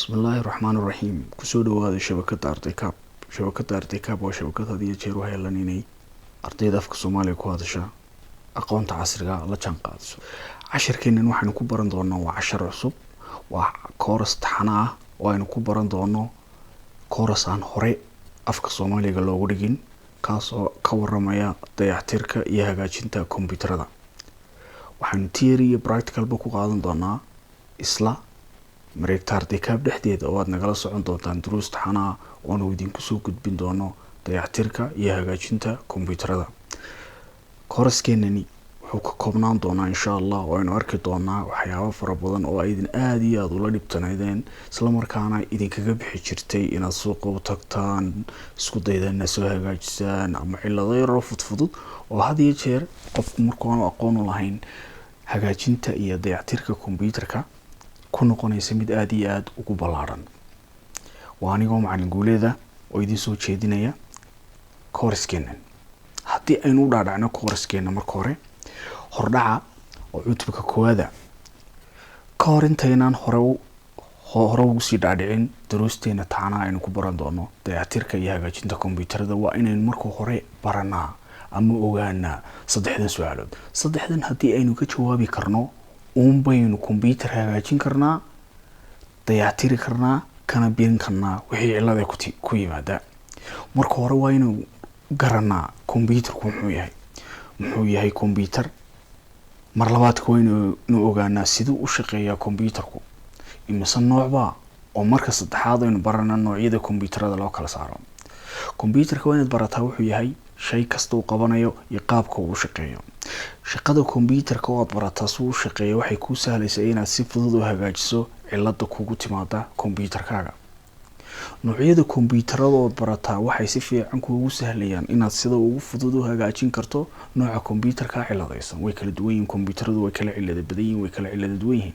بسم الله الرحمن الرحيم كسودو هذا شبكة ارتكاب شبكة ارتكاب وشبكة هذه جيرو هي لانيني ardayda afka Soomaaliya ku hadasha aqoonta casriga la jaan qaadso casharkeenan waxaan ku baran doonaa waa cashar cusub waa course taxana ah oo aynu ku baran doono course aan hore afka Soomaaliga loogu dhigin kaas oo ka waramaya dayactirka iyo hagaajinta kombiyuutarada waxaan theory iyo practical ba ku qaadan doonaa isla mareegta ardaykaab dhexdeeda oo aad nagala socon doontaan duruus taxana oo aan idinku soo gudbin doono dayactirka iyo hagaajinta kombiyuutarada course-keenani wuxuu ka koobnaan doonaa insha Allah oo aynu arki doonaa waxyaabo fara badan oo idin aad iyo aad ula dhibtanaydeen isla markaana idinkaga bixi jirtay inaad suuqa u tagtaan isku daydaan soo hagaajisaan ama cilado yar oo fudud oo had iyo jeer qofku markuu aan aqoon u lahayn hagaajinta iyo dayactirka kombiyuutarka ku noqonaysa mid aad iyo aad ugu ballaaran waa anigoo macallin guuleeda oo idin soo jeedinaya course-keenan haddii aynu u dhaadhacno course-keena marka hordhaca oo cutubka koowaada ka hor intaynaan hore ugu sii dhaadhicin duruusteena taana aynu ku baran doono dayactirka iyo hagaajinta kombiyuutarada waa inaynu marka hore baranaa ama ogaanaa saddexdan su'aalood saddexdan haddii aynu ka jawaabi karno baynu kombiyuutar hagaajin karnaa dayactiri karnaa kana biin karnaa wixii cilada ku yimaada marka hore waa inuu garanaa kombiyuutarku muxuu yahay kombiyuutar mar labaadka waa inuu ogaanaa siduu u shaqeeyaa kombiyuutarku imisa noocba oo marka saddexaad aynu baranaa noocyada kombiyuutarada loo kala saaro kombiyuutarka waa inaad barataa wuxuu yahay shay kasta uu qabanayo iyo qaabka uu shaqeeyo shaqada kombiyuutarka oo aad barataa suu shaqeeyo waxay kuu sahlaysaa inaad si fudud u hagaajiso cilada kugu timaada kombiyuutarkaaga noocyada kombiyuutarada oo barataa waxay si fiican kuugu sahlayaan inaad sida ugu fudud u hagaajin karto nooca kombiyuutarka ciladaysan way kala duwan yihiin kombiyuutaradu way kala cilada badan yihiin way kala cilada duwan yihiin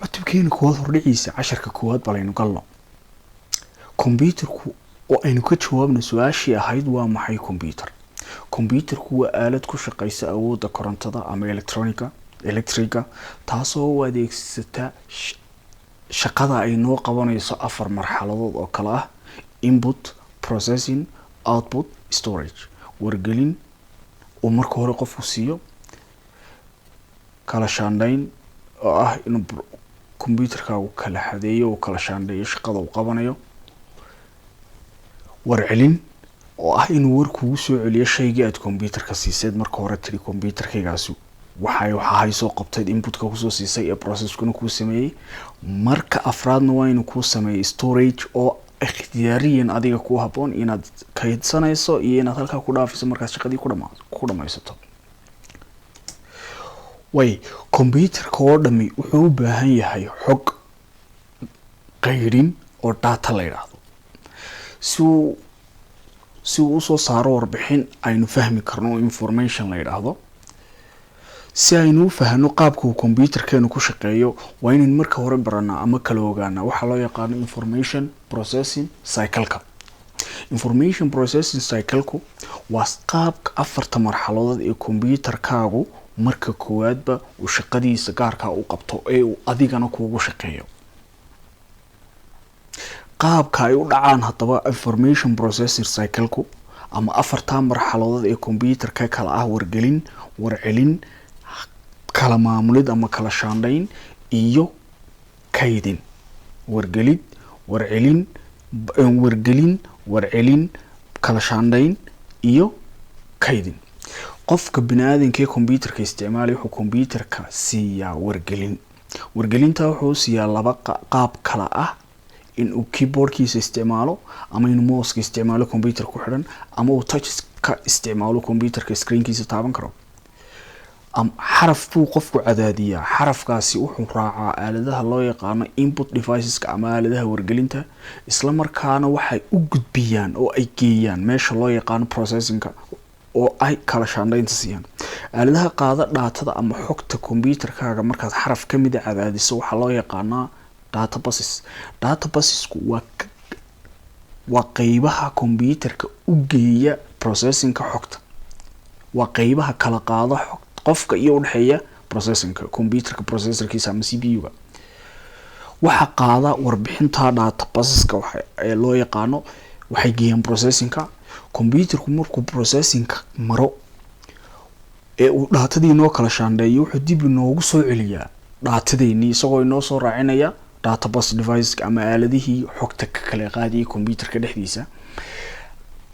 cutubkeena koowaad hordhiciisa casharka koowaad balaynu galno kombiyuutarku oo aynu ka jawaabno su'aashii ahayd waa maxay kombiyuutar kombiyuutarku waa aalad ku shaqeysa awoodda korontada ama electriga taasoo u adeegsata shaqada ay noo qabanayso afar marxaladood oo kala ah input processing output storage wargelin oo marka hore qofku siiyo kala shaandhayn oo ah inuu kombiyuutarka uu kala xadeeyo oo kala shaandheeyo shaqada uu qabanayo warcelin oo ah inuu war kugu soo celiyo shayga aad kombiyuutarka siiseed marka hore tiri kombiyuutarkaygaasi waxay soo qabtay inputka ku soo siisay ee processkuna ku sameeyay marka afraadna waa inuu ku sameeyo storage oo ikhtiyaariyan adiga ku haboon inaad kaydsanayso iyo inaad halka ku dhaafiso marka shaqadii ku dhamaysato kombiyuutarka oo dhami wuxuu u baahan yahay xog qaydin oo data la yiraahdo si uu soo saaro warbixin aynu fahmi karno information la yiraahdo si aynu u fahno qaabka uu kombiyuutarkeenu ku shaqeeyo waa inaan marka hore baranaa ama kala ogaanaa waxa loo yaqaan information processing cycle-ka information processing cycle-ku waa qaabka afarta marxaladood ee kombiyuutarkaagu marka koowaadba uu shaqadiisa gaarka u qabto ee uu adigana kuugu shaqeeyo qaabka ay u dhacaan hadaba information processing cycle-ku ama afarta marxaladood ee kombiyuutarka kala ah wargelin warcelin kala maamulid ama kala shaandhayn iyo kaydin wargelin kala shaandhayn iyo kaydin qofka bini'aadamka ee kombiyuutarka isticmaalay wuxuu kombiyuutarka siiyaa wargelinta wuxuu siiyaa laba qaab kala ah in uu keyboardkiisa isticmaalo ama in mouse-ka isticmaalo kombiyuutarka ku xidhan ama uu touch-ka isticmaalo kombiyuutarka screen-kiisa taaban karo xaraf buu qofku cadaadiyaa xarafkaasi wuxuu raacaa aaladaha loo yaqaano input deviceska ama aaladaha wargelinta isla markaana waxay u gudbiyaan oo ay geeyaan meesha loo yaqaano processingka oo ay kala shaandhaynta siiyaan aaladaha qaada daatada ama xogta kombiyuutarkaaga markaad xaraf ka mid ah cadaadiso waxaa loo yaqaanaa databasesku waa qaybaha kombiyuutarka u geeya processingka xogta waa qaybaha kala qaada qofka iyo u dhaxeeya processingka computerka processorkiisa ama CPU-ga waxa qaada warbixinta data buska waxa loo yaqaano waxay geeyaan processingka computerku markuu processingka maro ee uu datadii noo kala shaandheeyo wuxuu dib inoogu soo celiyaa datadeeni isagoo inoo soo raacinaya data bus device ama aaladihii xogta ka kala qaadiyay computerka dhexdiisa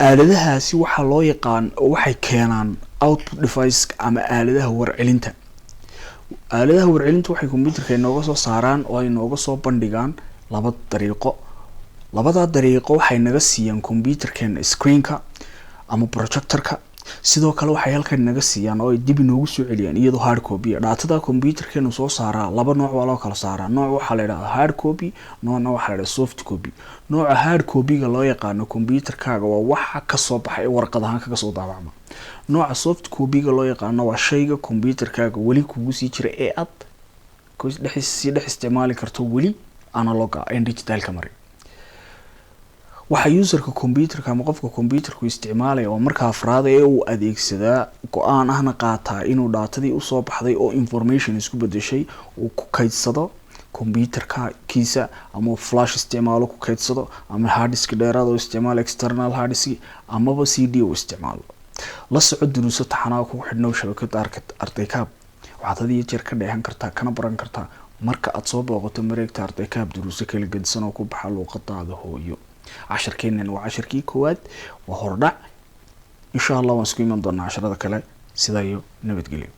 aaladahaasi waxa loo yaqaan waxay keenaan output device ama aaladaha warcelinta waxay computerka inooga soo saaraan oo ay inooga soo bandhigaan labada dariiqo waxay naga siiyaan computerkeena screenka ama projectorka sidoo kale waxay halkan naga siiyaan oo ay dib inoogu soo celiyaan iyadoo hard copy data computerkeenu soo saaraa laba nooc waa loo kala saaraa nooc waxa la yiraahdaa hard copy noocna waxa la yiraahdaa soft copy nooca hard copy-ga loo yaqaan computerkaaga waa waxa ka soo baxay warqad ahaan kaga soo daabacma nooca soft copy-ga loo yaqaan waa shayga computerkaaga wali kugu sii jira ee aad dhex isticmaali karto wali analog ah digital camera waxa userka computerka ama qofka computerku isticmaalay oo marka afraad ee uu adeegsadaa go'aan ahna qaataa inuu datadii u soo baxday oo information isku bedeshay uu ku kaydsado computerka kiisa ama flash isticmaalo ku kaydsado ama hard disk dheeraad oo isticmaal external hard disk ama CD oo isticmaalo la socod duruuso taxanaa ku xidhnow shabakada Artaykaab waxaad hadii jeer ka dheehan kartaa kana baran kartaa marka aad soo booqato mareegta Artaykaab duruuso kala gedisan oo ku baxa luqadaada hooyo عشركين وعشركي كواد وهردع إن شاء الله ونسكين من ضمن عشرة كلا سدايو نبتقلي